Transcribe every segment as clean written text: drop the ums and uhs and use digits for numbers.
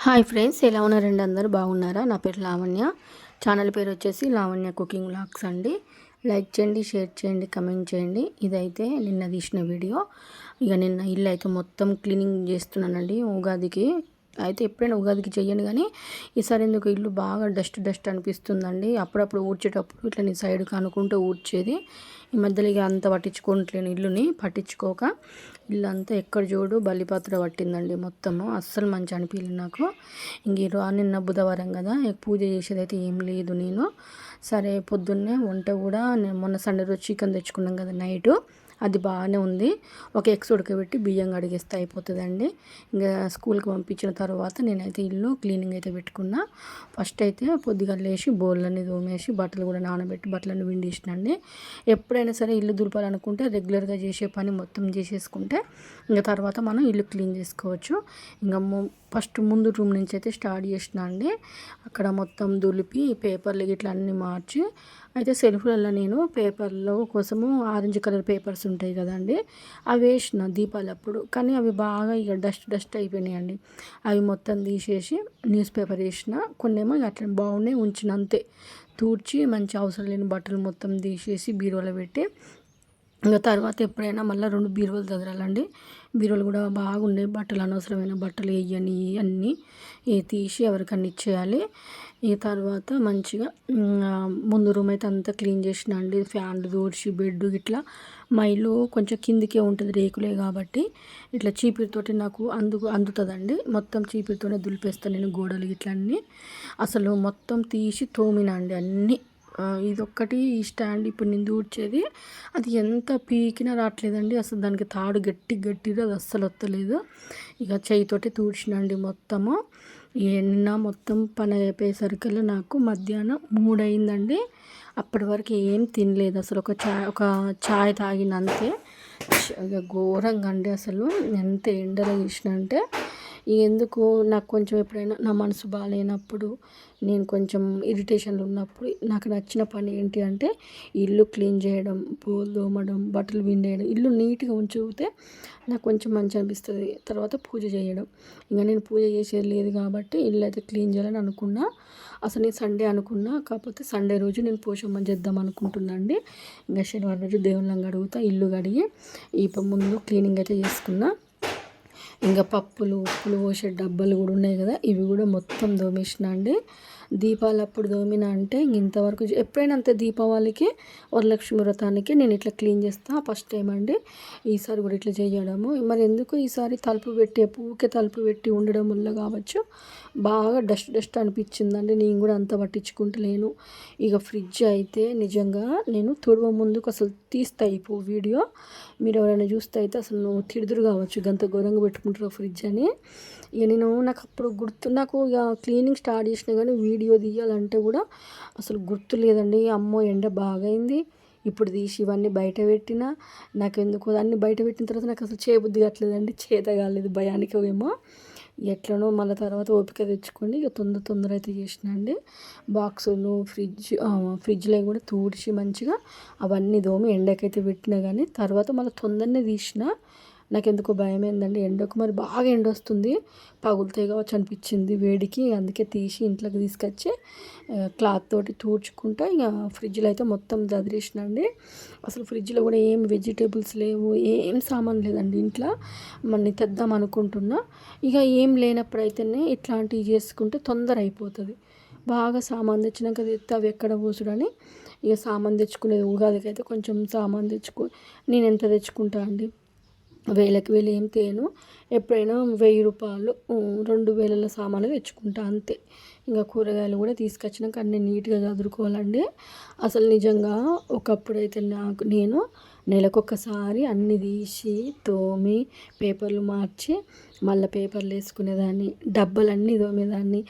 Hi friends, ఎలా ఉన్నారండి? అందరూ బాగున్నారా? నా పేరు లావణ్య. ఛానల్ పేరు వచ్చేసి లావణ్య కుకింగ్ వ్లాగ్స్ అండి. లైక్ చేయండి, షేర్ చేయండి, కమెంట్ చేయండి. ఇదైతే నిన్న తీసిన వీడియో. నిన్న ఇల్లు అయితే మొత్తం క్లీనింగ్ చేస్తున్నానండి ఉగాదికి. అయితే ఎప్పుడైనా ఉగాదికి చెయ్యను, కానీ ఈసారి ఎందుకు ఇల్లు బాగా డస్ట్ అనిపిస్తుందండి. అప్పుడప్పుడు ఊడ్చేటప్పుడు ఇట్లా నీ సైడ్కి అనుకుంటూ ఊడ్చేది. ఈ మధ్యలో అంత పట్టించుకోవట్లేను, ఇల్లుని పట్టించుకోక ఇల్లు అంతా ఎక్కడ చూడు బలిపాత్ర పట్టిందండి మొత్తము. అస్సలు మంచి అనిపించలేదు నాకు. నిన్న బుధవారం కదా, పూజ చేసేది అయితే ఏం లేదు. నేను సరే పొద్దున్నే వంట కూడా మొన్న సండే రోజు చికెన్ తెచ్చుకున్నాం కదా నైటు, అది బాగానే ఉంది. ఒక ఎగ్స్ ఉడకబెట్టి బియ్యం కడిగేస్తే అయిపోతుందండి. ఇంకా స్కూల్కి పంపించిన తర్వాత నేనైతే ఇల్లు క్లీనింగ్ అయితే పెట్టుకున్నా. ఫస్ట్ అయితే పొద్దుగా లేచి బోళ్ళని తోమేసి బట్టలు కూడా నానబెట్టి బట్టలను విండేసినండి. ఎప్పుడైనా సరే ఇల్లు దులపాలనుకుంటే రెగ్యులర్గా చేసే పని మొత్తం చేసేసుకుంటే ఇంకా తర్వాత మనం ఇల్లు క్లీన్ చేసుకోవచ్చు. ఇంకా ఫస్ట్ ముందు రూమ్ నుంచి అయితే స్టార్ట్ చేసిన అండి. అక్కడ మొత్తం దులిపి పేపర్లు ఇట్లా అన్నీ మార్చి, అయితే సెల్ఫ్లలో నేను పేపర్లో కోసము ఆరెంజ్ కలర్ పేపర్స్ ఉంటాయి కదండి, అవి వేసిన దీపాలప్పుడు. కానీ అవి బాగా ఇక డస్ట్ అయిపోయినాయండి. అవి మొత్తం తీసేసి న్యూస్ పేపర్ వేసిన, కొన్నేమో అట్లా బాగున్నాయి ఉంచిన అంతే. తూడ్చి మంచి అవసరం లేని బట్టలు మొత్తం తీసేసి బీరువాలో పెట్టి, ఇంకా తర్వాత ఎప్పుడైనా మళ్ళీ 2 బీరువాలు చదరాలండి. బీరువాలు కూడా బాగుండే బట్టలు, అనవసరమైన బట్టలు వేయని అన్నీ తీసి ఎవరికన్నా ఇచ్చేయాలి. ఈ తర్వాత మంచిగా ముందు రూమ్ అయితే అంతా క్లీన్ చేసిన అండి. ఫ్యాన్లు దూడ్చి బెడ్ ఇట్లా. మా ఇల్లు కొంచెం కిందికే ఉంటుంది, రేకులే కాబట్టి ఇట్లా చీపిరితోటి నాకు అందుతుందండి. మొత్తం చీపిరితోనే దులిపేస్తాను నేను గోడలు ఇట్లా అన్నీ. అసలు మొత్తం తీసి తోమినా అండి అన్నీ. ఇదొక్కటి ఈ స్టాండ్ ఇప్పుడు నేను దూడ్చేది, అది ఎంత పీకినా రావట్లేదండి. అసలు దానికి తాడు గట్టిగా అది అస్సలు వస్తలేదు. ఇక చేయితోటి తూడ్చినండి మొత్తము. నిన్న మొత్తం పని అయిపోయేసరికల్లా నాకు మధ్యాహ్నం 3 అయిందండి. అప్పటి వరకు ఏం తినలేదు అసలు. ఒక చాయ్ తాగినంతే. ఇక ఘోరంగా అండి అసలు. ఎంత ఎండలో చేసిన అంటే ఎందుకు నాకు కొంచెం ఎప్పుడైనా నా మనసు బాగాలేనప్పుడు, నేను కొంచెం ఇరిటేషన్లో ఉన్నప్పుడు నాకు నచ్చిన పని ఏంటి అంటే ఇల్లు క్లీన్ చేయడం, పూలు తోమడం, బట్టలు పిండేయడం, ఇల్లు నీట్గా ఉంచితే నాకు కొంచెం మంచి అనిపిస్తుంది. తర్వాత పూజ చేయడం. ఇంకా నేను పూజ చేసేది లేదు కాబట్టి ఇల్లు అయితే క్లీన్ చేయాలని అనుకున్నా. అసలు నేను సండే అనుకున్నా, కాకపోతే సండే రోజు నేను పోషమ్మ చేద్దాం అనుకుంటున్నా అండి. ఇంకా శనివారం రోజు దేవుళ్ళని కడుగుతా, ఇల్లు కడిగి ముందు క్లీనింగ్ అయితే చేసుకున్నా. ఇంకా పప్పులు ఉప్పులు పోసే డబ్బాలు కూడా ఉన్నాయి కదా, ఇవి కూడా మొత్తం దోమేసిన అండి. దీపాలు అప్పుడు దోమిన అంటే ఇంతవరకు ఎప్పుడైనా అంతే. దీపావళికి, వరలక్ష్మి వ్రతానికి నేను ఇట్లా క్లీన్ చేస్తాను, ఫస్ట్ టైం అండి. ఈసారి కూడా ఇట్లా చేయడము. మరి ఎందుకు ఈసారి ఊకే తలుపు పెట్టి ఉండడం వల్ల కావచ్చు బాగా డస్ట్ అనిపించిందండి. నేను కూడా అంత పట్టించుకుంటలేను. ఇక ఫ్రిడ్జ్ అయితే నిజంగా నేను తుడవ ముందుకు అసలు తీస్తా వీడియో. మీరు ఎవరైనా చూస్తే అయితే అసలు నువ్వు తిడుదురు కావచ్చు, గంత ఘోరంగా పెట్టుకుంటారు ఫ్రిడ్జ్ అని. ఇక నాకు అప్పుడు నాకు ఇక క్లీనింగ్ స్టార్ట్ చేసినా కానీ వీడియో తీయాలంటే కూడా అసలు గుర్తు లేదండి. అమ్మో ఎండ బాగా అయింది. ఇప్పుడు తీసి ఇవన్నీ బయట పెట్టినా, నాకు ఎందుకు అన్నీ బయట పెట్టిన తర్వాత నాకు అసలు చేయబుద్ధి కావట్లేదండి. చేత కాలేదు భయానికి ఏమో. ఎట్లనో మళ్ళీ తర్వాత ఓపిక తెచ్చుకొని ఇక తొందర అయితే చేసిన అండి. బాక్సులు ఫ్రిడ్జ్లో కూడా తూడ్చి మంచిగా అవన్నీ దోమి ఎండకైతే పెట్టినా, కానీ తర్వాత మళ్ళీ తొందరనే తీసిన. నాకు ఎందుకో భయం ఏందండి ఎండకు. మరి బాగా ఎండ వస్తుంది, పగులుతాయి కావచ్చు అనిపించింది వేడికి. అందుకే తీసి ఇంట్లోకి తీసుకొచ్చి క్లాత్ తోటి తూడ్చుకుంటా ఇక ఫ్రిడ్జ్లో అయితే మొత్తం చదిరేసినండి. అసలు ఫ్రిడ్జ్లో కూడా ఏం వెజిటేబుల్స్ లేవు, ఏం సామాన్ లేదండి ఇంట్లో. మళ్ళీ తెద్దాం అనుకుంటున్నా. ఇక ఏం లేనప్పుడు అయితేనే ఇట్లాంటివి చేసుకుంటే తొందర అయిపోతుంది. బాగా సామాన్ తెచ్చినాక తెస్తే అవి ఎక్కడ పోసుడని ఇక సామాన్ తెచ్చుకునేది. ఉగాదికి అయితే కొంచెం సామాన్ నేను ఎంత తెచ్చుకుంటా అండి, 1000 ఏం తేను. ఎప్పుడైనా 1000 రూపాయలు 2000 సామాన్లు తెచ్చుకుంటా అంతే. ఇంకా కూరగాయలు కూడా తీసుకొచ్చినాక అన్నీ నీట్గా చదురుకోవాలండి. అసలు నిజంగా ఒకప్పుడైతే నేను నెలకొకసారి అన్నీ తీసి తోమి పేపర్లు మార్చి మళ్ళీ పేపర్లు వేసుకునేదాన్ని, డబ్బాలన్నీ తోమేదాన్ని.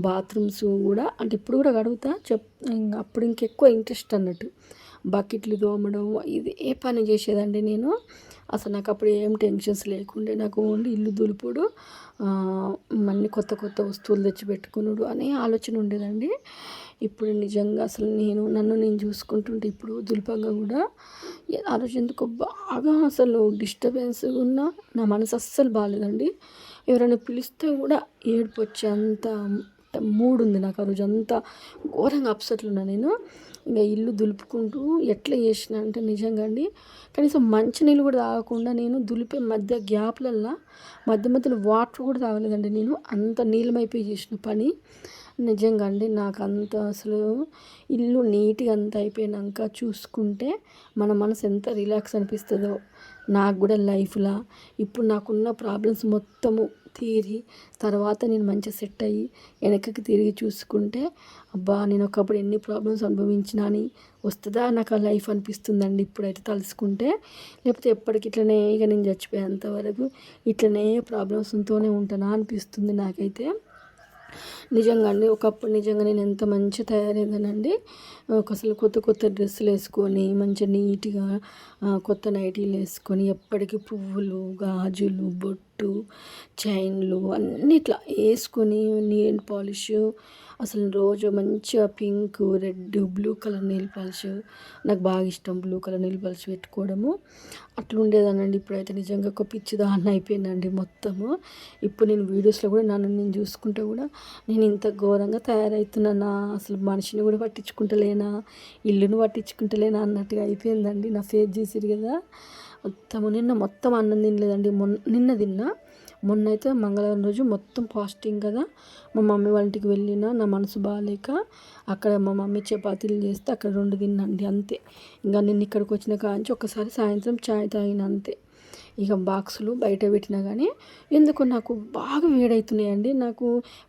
బాత్రూమ్స్ కూడా అంటే ఇప్పుడు కూడా కడుగుతా. అప్పుడు ఇంకెక్కువ ఇంట్రెస్ట్ అన్నట్టు బకెట్లు తోమడం, ఇది ఏ పని చేసేదండి నేను. అసలు నాకు అప్పుడు ఏం టెన్షన్స్ లేకుండే. నాకు ఓన్లీ ఇల్లు దులుపుడు, అన్నీ కొత్త వస్తువులు తెచ్చి పెట్టుకునుడు అనే ఆలోచన ఉండేదండి. ఇప్పుడు నిజంగా అసలు నన్ను నేను చూసుకుంటుంటే ఇప్పుడు దులపంగా కూడా ఆ రోజు ఎందుకో బాగా అసలు డిస్టర్బెన్స్ ఉన్నా, నా మనసు అస్సలు బాగాలేదండి. ఎవరైనా పిలిస్తే కూడా ఏడుపు వచ్చేంత మూడ్ ఉంది నాకు. ఆ రోజు అంతా ఘోరంగా అప్సెట్లు ఉన్నా నేను. ఇంకా ఇల్లు దులుపుకుంటూ ఎట్లా చేసిన అంటే నిజంగా అండి, కనీసం మంచినీళ్ళు కూడా తాగకుండా నేను దులిపే మధ్య గ్యాప్లల్లో మధ్య మధ్యలో వాటర్ కూడా తాగలేదండి నేను. అంత నీళ్ళమైపోయి చేసిన పని నిజంగా అండి. నాకు అంత అసలు ఇల్లు నీట్గా అంత అయిపోయినాక చూసుకుంటే మన మనసు ఎంత రిలాక్స్ అనిపిస్తుందో. నాకు కూడా లైఫ్లో ఇప్పుడు నాకున్న ప్రాబ్లమ్స్ మొత్తము తీరి తర్వాత నేను మంచిగా సెట్ అయ్యి వెనక్కి తిరిగి చూసుకుంటే అబ్బా నేను ఒకప్పుడు ఎన్ని ప్రాబ్లమ్స్ అనుభవించినా అని వస్తుందా నాకు ఆ లైఫ్ అనిపిస్తుందండి ఇప్పుడైతే తలుసుకుంటే. లేకపోతే ఎప్పటికి ఇట్లనే ఇక నేను చచ్చిపోయేంత వరకు ఇట్లనే ప్రాబ్లమ్స్తోనే ఉంటానా అనిపిస్తుంది నాకైతే. నిజంగా అండి ఒకప్పుడు నిజంగా నేను ఎంత మంచిగా తయారయ్యేదానండి. అసలు కొత్త కొత్త డ్రెస్సులు వేసుకొని మంచిగా నీట్గా కొత్త నైటీలు వేసుకొని ఎప్పటికీ పువ్వులు, గాజులు, బొట్టు, చైన్లు అన్నీ ఇట్లా వేసుకొని నెయిల్ పాలిష్, అసలు రోజు మంచిగా pink, red, blue colour nail polish, నాకు బాగా ఇష్టం బ్లూ కలర్ నెయిల్ పాలిష్ పెట్టుకోవడము. అట్లా ఉండేదానండి. ఇప్పుడైతే నిజంగా ఒక పిచ్చిదాన్ని అయిపోయిందండి మొత్తము. ఇప్పుడు నేను వీడియోస్లో కూడా నన్ను నేను చూసుకుంటే కూడా నేను ఇంత ఘోరంగా తయారవుతున్నానా, అసలు మనిషిని కూడా పట్టించుకుంటలేనా, ఇల్లును పట్టించుకుంటలేనా అన్నట్టుగా అయిపోయిందండి నా ఫేస్ చూసిరు కదా. నిన్న మొత్తం అన్నం తినలేదండి. నిన్న తిన్నా. మొన్న అయితే మంగళవారం రోజు మొత్తం ఫాస్టింగ్ కదా. మా మమ్మీ వాళ్ళ ఇంటికి వెళ్ళిన నా మనసు బాగాలేక అక్కడ మా మమ్మీ చపాతీలు చేస్తే అక్కడ 2 తిన్నాండి అంతే. ఇంకా నేను ఇక్కడికి వచ్చిన కాంచి ఒకసారి సాయంత్రం చాయ్ తాగిన అంతే. ఇక బాక్సులు బయట పెట్టినా కానీ ఎందుకో నాకు బాగా వేడవుతున్నాయండి. నాకు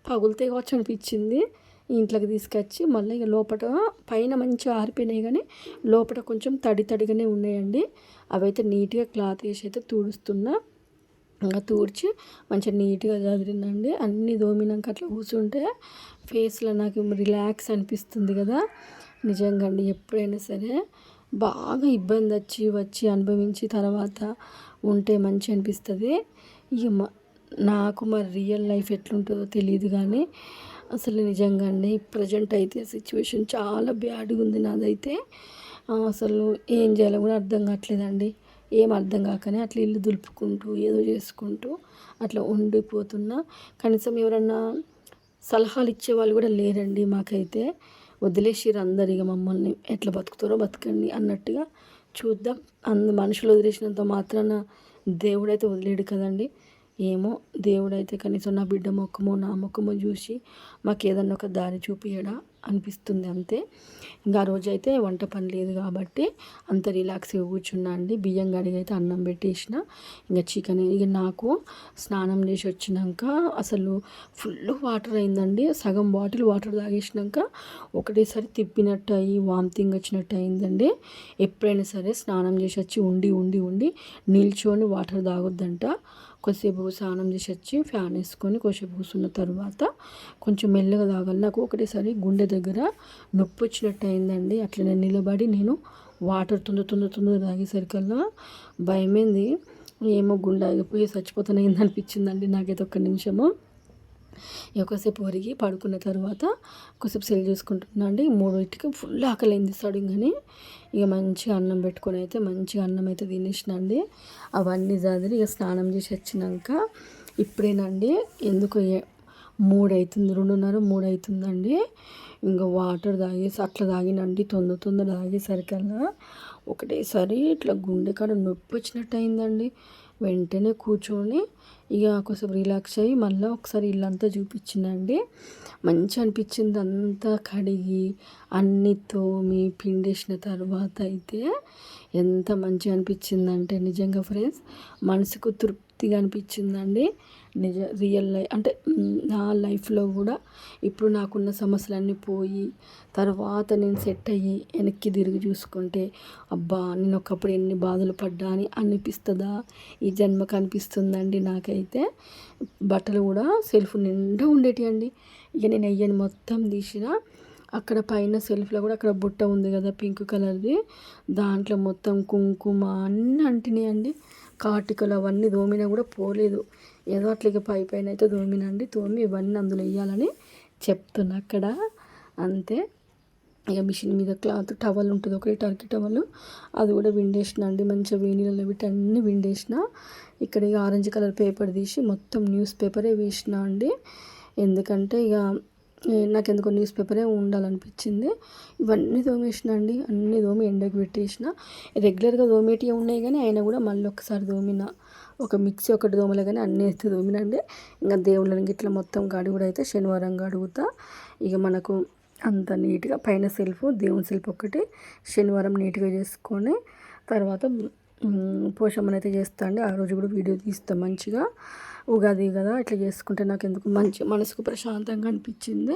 పగులుతే కావచ్చు అనిపించింది. ఇంట్లోకి తీసుకొచ్చి మళ్ళీ ఇక లోపల పైన మంచిగా ఆరిపోయినాయి కానీ లోపల కొంచెం తడి తడిగానే ఉన్నాయండి. అవైతే నీట్గా క్లాత్ వేసి అయితే తుడుస్తున్నా. ఇంకా తుడిచి మంచిగా నీట్గా చదివినండి. అన్నీ దోమినాక అట్లా కూర్చుంటే ఫేస్లో నాకు రిలాక్స్ అనిపిస్తుంది కదా. నిజంగా అండి ఎప్పుడైనా సరే బాగా ఇబ్బంది వచ్చి అనుభవించి తర్వాత ఉంటే మంచి అనిపిస్తుంది. ఇక నాకు మరి రియల్ లైఫ్ ఎట్లుంటుందో తెలియదు కానీ అసలు నిజంగా అండి ప్రజెంట్ అయితే సిచ్యువేషన్ చాలా బ్యాడ్గా ఉంది నాదైతే. అసలు ఏం చేయాలో కూడా అర్థం కావట్లేదండి. ఏం అర్థం కాకనే అట్లా ఇల్లు దులుపుకుంటూ ఏదో చేసుకుంటూ అట్లా ఉండిపోతున్నా. కనీసం ఎవరన్నా సలహాలు ఇచ్చేవాళ్ళు కూడా లేరండి మాకైతే. వదిలేసిర్రు అందరు ఇక మమ్మల్ని ఎట్లా బతుకుతారో బతకండి అన్నట్టుగా. చూద్దాం. మనుషులు వదిలేసినంత మాత్రాన దేవుడైతే వదిలేడు కదండి. ఏమో దేవుడైతే కనీసం నా బిడ్డ ముఖమో నా ముఖమో చూసి మాకు ఏదన్నా ఒక దారి చూపియడా అనిపిస్తుంది అంతే. ఇంకా ఆ రోజు అయితే వంట పని లేదు కాబట్టి అంత రిలాక్స్గా కూర్చున్నా అండి. బియ్యం కడిగి అయితే అన్నం పెట్టేసిన. ఇంకా చికెన్ ఇక నాకు స్నానం చేసి వచ్చినాక అసలు ఫుల్ వాటర్ అయిందండి. సగం బాటిల్ వాటర్ తాగేసినాక ఒకటేసారి తిప్పినట్టు అయ్యి వామిటింగ్ వచ్చినట్టు అయిందండి. ఎప్పుడైనా సరే స్నానం చేసి వచ్చి ఉండి నిల్చొని వాటర్ తాగొద్దంట. కొద్దిసేపు స్నానం చేసి వచ్చి ఫ్యాన్ వేసుకొని కొద్దిసేపు కూర్చున్న తర్వాత కొంచెం మెల్లగా తాగాలి. నాకు ఒకటేసారి గుండె దగ్గర నొప్పి వచ్చినట్టు అయిందండి. అట్లా నేను నిలబడి వాటర్ తొందర తాగేసరికల్లా భయమైంది. ఏమో గుండె ఆగిపోయి చచ్చిపోతానే అనిపించిందండి నాకైతే. ఒక్క నిమిషము ఎక్కువసేపు ఒరిగి పడుకున్న తర్వాత కొద్దిసేపు సెల్ చూసుకుంటున్నా అండి. 3కి ఫుల్ ఆకలింది సడన్గానే. ఇక మంచిగా అన్నం పెట్టుకొని అయితే మంచిగా అన్నం అయితే తినేసిన అండి. అవన్నీ చదివి ఇక స్నానం చేసి వచ్చినాక ఇప్పుడేనండి ఎందుకు 3 అవుతుంది, 2:30, 3 అవుతుందండి. ఇంకా వాటర్ తాగేసి అట్లా తాగినండి. తొందర తాగేసరికల్లా ఒకటేసారి ఇట్లా గుండె కాడ నొప్పి వచ్చినట్టు అయిందండి. వెంటనే కూర్చొని ఇక కొంచెం రిలాక్స్ అయ్యి మళ్ళీ ఒకసారి ఇల్లంతా చూపించిందండి. మంచి అనిపించింది. అంతా కడిగి అన్ని తోమి పిండేసిన తర్వాత అయితే ఎంత మంచిగా అనిపించిందంటే నిజంగా ఫ్రెండ్స్ మనసుకు తృప్తిగా అనిపించిందండి. రియల్ లైఫ్ అంటే నా లైఫ్లో కూడా ఇప్పుడు నాకున్న సమస్యలన్నీ పోయి తర్వాత నేను సెట్ అయ్యి వెనక్కి తిరిగి చూసుకుంటే అబ్బా నేను ఒకప్పుడు ఎన్ని బాధలు పడ్డా అని అనిపిస్తుందా ఈ జన్మకు అనిపిస్తుందండి నాకైతే. బట్టలు కూడా సెల్ఫ్ నిండా ఉండేటి అండి. ఇక నేను అయ్యని మొత్తం తీసిన. అక్కడ పైన సెల్ఫ్లో కూడా అక్కడ బుట్ట ఉంది కదా పింక్ కలర్ది, దాంట్లో మొత్తం కుంకుమ అన్నీ అంటినాయండి. కాటికలు అవన్నీ దోమినా కూడా పోలేదు. ఏదో అట్లా పైన అయితే దోమినండి. తోమి ఇవన్నీ అందులో వేయాలని చెప్తున్నా అక్కడ అంతే. ఇక మిషన్ మీద క్లాత్ టవల్ ఉంటుంది ఒకటి టర్కీ టవల్, అది కూడా విండేసిన అండి. మంచిగా వేడి నీళ్ళలో పెట్టి అన్నీ విండేసిన. ఇక్కడ ఇక ఆరెంజ్ కలర్ పేపర్ తీసి మొత్తం న్యూస్ పేపరే వేసిన అండి. ఎందుకంటే ఇక నాకు ఎందుకో న్యూస్ పేపరే ఉండాలనిపించింది. ఇవన్నీ తోమేసిన అండి. అన్నీ తోమి ఎండకు పెట్టేసిన. రెగ్యులర్గా తోమేటివి ఉన్నాయి కానీ అయినా కూడా మళ్ళీ ఒకసారి తోమిన. ఒక మిక్సీ ఒకటి దోమలే కానీ అన్నీ ఎత్తి తోమినండి. ఇంకా దేవుళ్ళని ఇట్లా మొత్తం కడుగుడు అయితే శనివారం కడుగుతా. ఇక మనకు అంత నీట్గా పైన సెల్ఫ్ దేవుని సెల్ఫ్ ఒకటి శనివారం నీట్గా చేసుకొని తర్వాత పోషమ్మని అయితే చేస్తా అండి. ఆ రోజు కూడా వీడియో తీస్తాం మంచిగా. ఉగాది కదా ఇట్లా చేసుకుంటే నాకు ఎందుకు మంచి మనసుకు ప్రశాంతంగా అనిపించింది.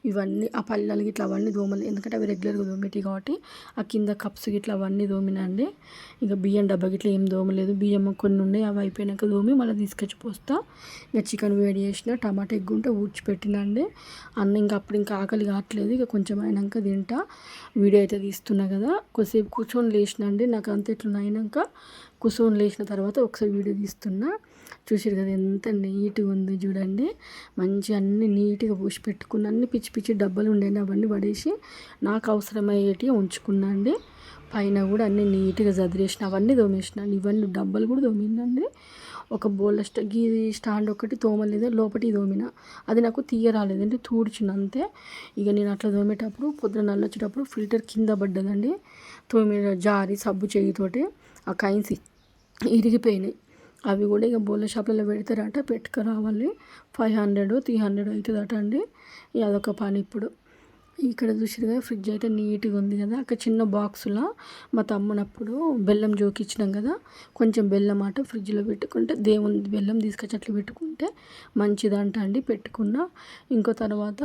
ఇవన్నీ ఆ పళ్ళలు ఇట్లా అవన్నీ దోమలు, ఎందుకంటే అవి రెగ్యులర్గా దోమేటి కాబట్టి ఆ కింద కప్స్ ఇట్లా అవన్నీ దోమినండి. ఇక బియ్యం డబ్బా ఇట్లా ఏం దోమలేదు. బియ్యం కొన్ని ఉన్నాయి, అవి అయిపోయినాక దోమి మళ్ళీ తీసుకొచ్చి పోస్తా. ఇక చికెన్ వేడి చేసిన, టమాటా ఎగ్ ఉంటే ఊడ్చిపెట్టినండి. అన్న ఇంకా అప్పుడు ఇంకా ఆకలి కావట్లేదు. ఇక కొంచెం అయినాక తింటా. వీడియో అయితే తీస్తున్నా కదా, కొద్దిసేపు కూర్చొని లేచినండి. నాకు అంత ఇట్లా అయినాక కూర్చొని లేచిన తర్వాత ఒకసారి వీడియో తీస్తున్నా. చూసారు కదా ఎంత నీట్గా ఉంది చూడండి. మంచిగా అన్నీ నీట్గా పూసి పెట్టుకున్న, అన్ని పిచ్చి పిచ్చి డబ్బాలు ఉండేవి అవన్నీ పడేసి నాకు అవసరమయ్యేటివి ఉంచుకున్నా అండి. పైన కూడా అన్నీ నీట్గా చదిరేసిన, అవన్నీ తోమేసిన. ఇవన్నీ డబ్బాలు కూడా తోమినండి. ఒక బౌల్ గీది స్టాండ్ ఒకటి తోమలేదు, లోపటి తోమిన. అది నాకు తీయరాలేదు అంటే తూడ్చిన అంతే. ఇక నేను అట్లా తోమేటప్పుడు పొద్దున నల్లొచ్చేటప్పుడు ఫిల్టర్ కింద పడ్డదండి. తోమిన జారి సబ్బు చేయితోటి ఆ కైన్స్ ఇరిగిపోయినాయి. అవి కూడా ఇక బోళ్ళ షాపులలో పెడతారట, పెట్టుకురావాలి. 500 300 అవుతుందట అండి. అదొక పని. ఇప్పుడు ఇక్కడ చూసారు కదా ఫ్రిడ్జ్ అయితే నీట్గా ఉంది కదా. అక్కడ చిన్న బాక్సులో మా తమ్మునప్పుడు బెల్లం జోకిచ్చినాం కదా, కొంచెం బెల్లం అట ఫ్రిడ్జ్లో పెట్టుకుంటే దేవుని బెల్లం తీసుకొచ్చి అట్లా పెట్టుకుంటే మంచిదంట అండి. పెట్టుకున్నా. ఇంకో తర్వాత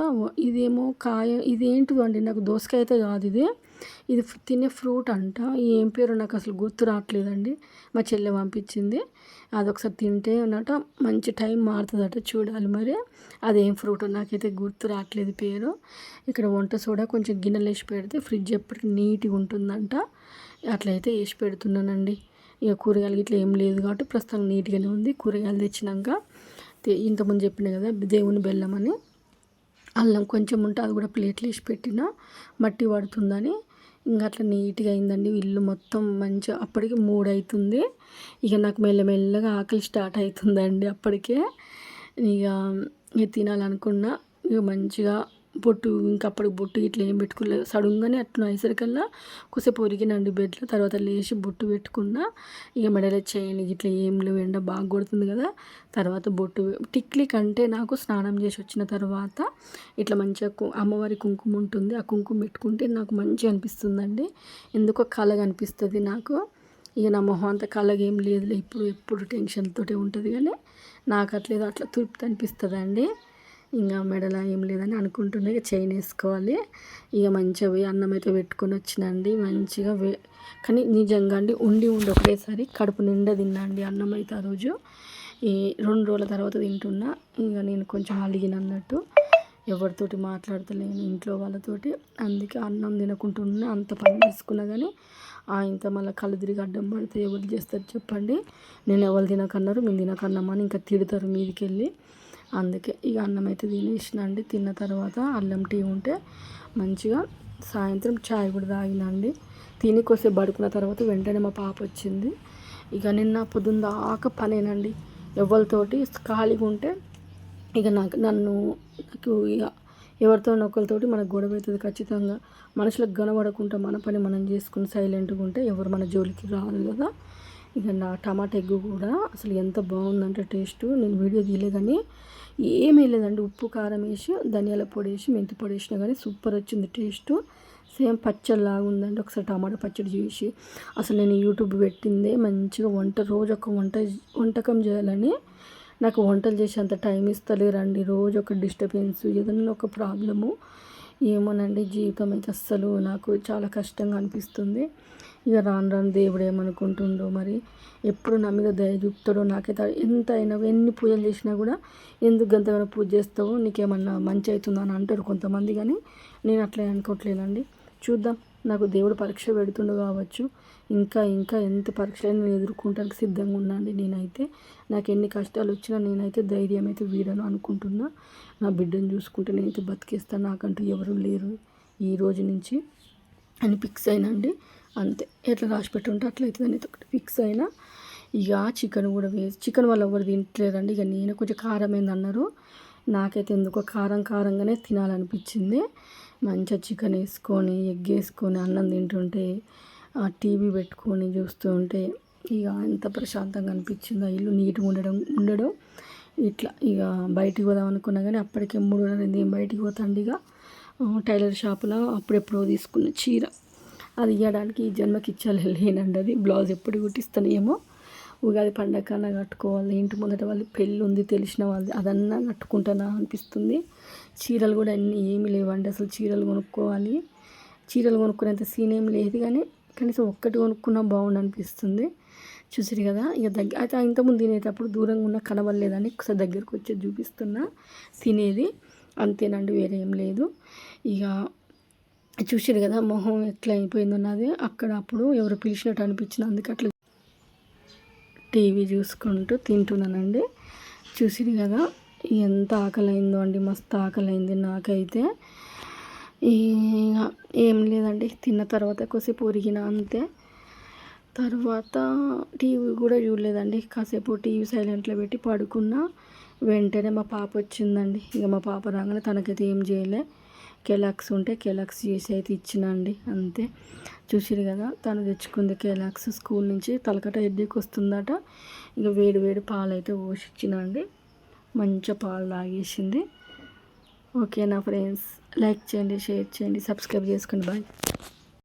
ఇదేమో కాయ, ఇదేంటిదో అండి నాకు దోసకాయ అయితే కాదు ఇది తినే ఫ్రూట్ అంట. ఏం పేరు నాకు అసలు గుర్తు రావట్లేదండి. మా చెల్లె పంపించింది. అదొకసారి తింటే అన్నట మంచి టైం మారుతుందట, చూడాలి మరి అదేం ఫ్రూట్ నాకైతే గుర్తు రావట్లేదు పేరు. ఇక్కడ వంట సోడా కొంచెం గిన్నెలు వేసి పెడితే ఫ్రిడ్జ్ ఎప్పటికీ నీట్గా ఉంటుందంట. అట్లయితే వేసి పెడుతున్నానండి. ఇక కూరగాయలు ఇట్లా ఏం లేదు కాబట్టి ప్రస్తుతం నీట్గానే ఉంది. కూరగాయలు తెచ్చినాక ఇంతకుముందు చెప్పిన కదా దేవుని బెల్లం అని, అల్లం కొంచెం ఉంటే అది కూడా ప్లేట్లు వేసి పెట్టిన, మట్టి పడుతుందని. ఇంకా అట్లా నీట్గా అయిందండి. ఇల్లు మొత్తం మంచిగా. అప్పటికి 3 అవుతుంది. ఇక నాకు మెల్లమెల్లగా ఆకలి స్టార్ట్ అవుతుందండి అప్పటికే. ఇక తినాలనుకున్నా. ఇక మంచిగా బొట్టు, ఇంకా అప్పటికి బొట్టు ఇట్లా ఏం పెట్టుకోలేదు. సడన్గానే అట్లా అయ్యేసరికల్లా కొద్దిసేపు ఒరిగినండి బెడ్లో. తర్వాత లేచి బొట్టు పెట్టుకున్నా. ఇక మెడలో చేయని ఇట్లా ఏం లేవు, ఎండ బాగా కొడుతుంది కదా. తర్వాత బొట్టు టిక్లీ కంటే నాకు స్నానం చేసి వచ్చిన తర్వాత ఇట్లా మంచిగా అమ్మవారి కుంకుమ ఉంటుంది, ఆ కుంకుమ పెట్టుకుంటే నాకు మంచిగా అనిపిస్తుందండి. ఎందుకో కళగా అనిపిస్తుంది నాకు. ఇక నా మొహం అంత కళగా ఏం లేదులే, ఎప్పుడు టెన్షన్తోటే ఉంటుంది కానీ నాకు అట్లేదు, అట్లా తృప్తి అనిపిస్తుంది అండి. ఇంకా మెడలో ఏం లేదని అనుకుంటున్నా. ఇక చైన్ వేసుకోవాలి. ఇక మంచిగా పోయి అన్నం అయితే పెట్టుకొని వచ్చినండి. మంచిగా కానీ నిజంగా అండి ఉండి ఒకటేసారి కడుపు నిండా తిన్నా అండి అన్నం అయితే. ఆ రోజు ఈ 2 రోజుల తర్వాత తింటున్నా. ఇక నేను కొంచెం అలిగినన్నట్టు ఎవరితోటి మాట్లాడతలేను ఇంట్లో వాళ్ళతోటి. అందుకే అన్నం తినకుంటున్నా, అంత పని చేసుకున్నా కానీ ఇంత మళ్ళీ కళ్ళు తిరిగి అడ్డం పడితే ఎవరు చేస్తారు చెప్పండి. నేను ఎవరు తినకన్నారు, మేము తినకన్నామని ఇంకా తిడతారు మీదికి వెళ్ళి. అందుకే ఇక అన్నం అయితే తినేసిన అండి. తిన్న తర్వాత అల్లం టీ ఉంటే మంచిగా సాయంత్రం చాయ్ కూడా తాగినండి. తిని కొద్దిసేపు పడుకున్న తర్వాత వెంటనే మా పాప వచ్చింది. ఇక నిన్న పొద్దున్న దాకా పనేనండి. ఎవరితోటి ఖాళీగా ఉంటే ఇక నాకు ఇక ఎవరితో ఒకరితోటి మనకు గొడవ అవుతుంది ఖచ్చితంగా. మనుషులకు కనబడకుండా మన పని మనం చేసుకుని సైలెంట్గా ఉంటే ఎవరు మన జోలికి రాదు కదా. ఇక నా టమాటా ఎగ్ కూడా అసలు ఎంత బాగుందంటే టేస్ట్, నేను వీడియో తీయలేదని ఏమీ లేదండి. ఉప్పు కారం వేసి ధనియాల పొడి వేసి మెంతి పొడి వేసినా కానీ సూపర్ వచ్చింది టేస్ట్. సేమ్ పచ్చడిలాగా ఉందండి. ఒకసారి టమాటా పచ్చడి చేసి, అసలు నేను యూట్యూబ్ పెట్టిందే మంచిగా రోజు ఒక వంటకం చేయాలని. నాకు వంటలు చేసి అంత టైం ఇస్తలేరండి. రోజు ఒక డిస్టర్బెన్స్, ఏదైనా ఒక ప్రాబ్లము. ఏమోనండి జీవితం అయితే అస్సలు నాకు చాలా కష్టంగా అనిపిస్తుంది. ఇక రాను రాను దేవుడు ఏమనుకుంటుండో మరి, ఎప్పుడు నా మీద దయ చూపుతాడో. నాకైతే ఎంత అయినా ఎన్ని పూజలు చేసినా కూడా ఎందుకు గంతగానో పూజ చేస్తావో, నీకేమన్నా మంచి అవుతుందో అని అంటారు కొంతమంది. కానీ నేను అట్లా అనుకోవట్లేనండి. చూద్దాం, నాకు దేవుడు పరీక్ష పెడుతుండో కావచ్చు. ఇంకా ఎంత పరీక్షలైనా నేను ఎదుర్కొంటానికి సిద్ధంగా ఉన్నాండి. నేనైతే నాకు ఎన్ని కష్టాలు వచ్చినా నేనైతే ధైర్యం అయితే వీడను అనుకుంటున్నా. నా బిడ్డను చూసుకుంటే నేనైతే బతికేస్తాను. నాకంటూ ఎవరు లేరు. ఈ రోజు నుంచి అని ఫిక్స్ అయినండి. అంతే, ఎట్లా రాసి పెట్టుంటే అట్లయితుందని ఒకటి ఫిక్స్ అయినా. ఇక చికెన్ కూడా చికెన్ వాళ్ళు ఎవరు తింటలేరండి. ఇక నేను కొంచెం కారం అన్నారు. నాకైతే ఎందుకో కారంగానే తినాలనిపించింది. మంచిగా చికెన్ వేసుకొని ఎగ్ వేసుకొని అన్నం తింటుంటే టీవీ పెట్టుకొని చూస్తూ ఉంటే ఇక ఎంత ప్రశాంతంగా అనిపించిందో. ఇల్లు నీట్గా ఉండడం ఇట్లా. ఇక బయటికి పోదాం అనుకున్నా కానీ అప్పటికే 3:30 ఏం బయటికి పోతాండి. ఇక టైలర్ షాపులో అప్పుడెప్పుడో తీసుకున్న చీర అది ఇవ్వడానికి ఈ జన్మకి ఇచ్చాలేనండి. అది బ్లౌజ్ ఎప్పుడు కుట్టిస్తానేమో. ఉగాది పండగ కన్నా కట్టుకోవాలి. ఇంటి ముందట వాళ్ళు పెళ్ళి ఉంది తెలిసిన వాళ్ళు, అదన్నా కట్టుకుంటానా అనిపిస్తుంది. చీరలు కూడా అన్నీ ఏమీ లేవండి. అసలు చీరలు కొనుక్కోవాలి. చీరలు కొనుక్కునేంత సీన్ ఏం లేదు, కానీ కనీసం ఒక్కటి కొనుక్కున్నా బాగుండు అనిపిస్తుంది. చూసిరు కదా. ఇక అయితే ఇంతకుముందు తినేటప్పుడు దూరంగా ఉన్న కనబడలేదని ఒకసారి దగ్గరకు వచ్చి చూపిస్తున్నా తినేది. అంతేనండి, వేరే ఏం లేదు. ఇక చూసిరు కదా మొహం ఎట్లా అయిపోయిందో నాది. అక్కడ అప్పుడు ఎవరు పిలిచినట్టు అనిపించింది, అందుకే అట్లా టీవీ చూసుకుంటూ తింటున్నానండి. చూసిరు కదా ఎంత ఆకలైందో అండి, మస్తు ఆకలైంది నాకైతే. ఏం లేదండి, తిన్న తర్వాత కొద్దిసేపు ఒరిగిన అంతే. తర్వాత టీవీ కూడా చూడలేదండి. కాసేపు టీవీ సైలెంట్లో పెట్టి పడుకున్నా. వెంటనే మా పాప వచ్చిందండి. ఇక మా పాప రాగానే తనకైతే ఏం చేయలే, కెలాక్స్ ఉంటే కెలాక్స్ చేసి అయితే ఇచ్చినండి అంతే. చూసిరు కదా తను తెచ్చుకుంది కెలాక్స్ స్కూల్ నుంచి. తలకట హెడ్డేక్ వస్తుందట. ఇక వేడి పాలు అయితే పోసిచ్చినండి. మంచిగా పాలు తాగేసింది. ఓకేనా ఫ్రెండ్స్, లైక్ చేయండి, షేర్ చేయండి, సబ్స్క్రైబ్ చేసుకోండి. బాయ్.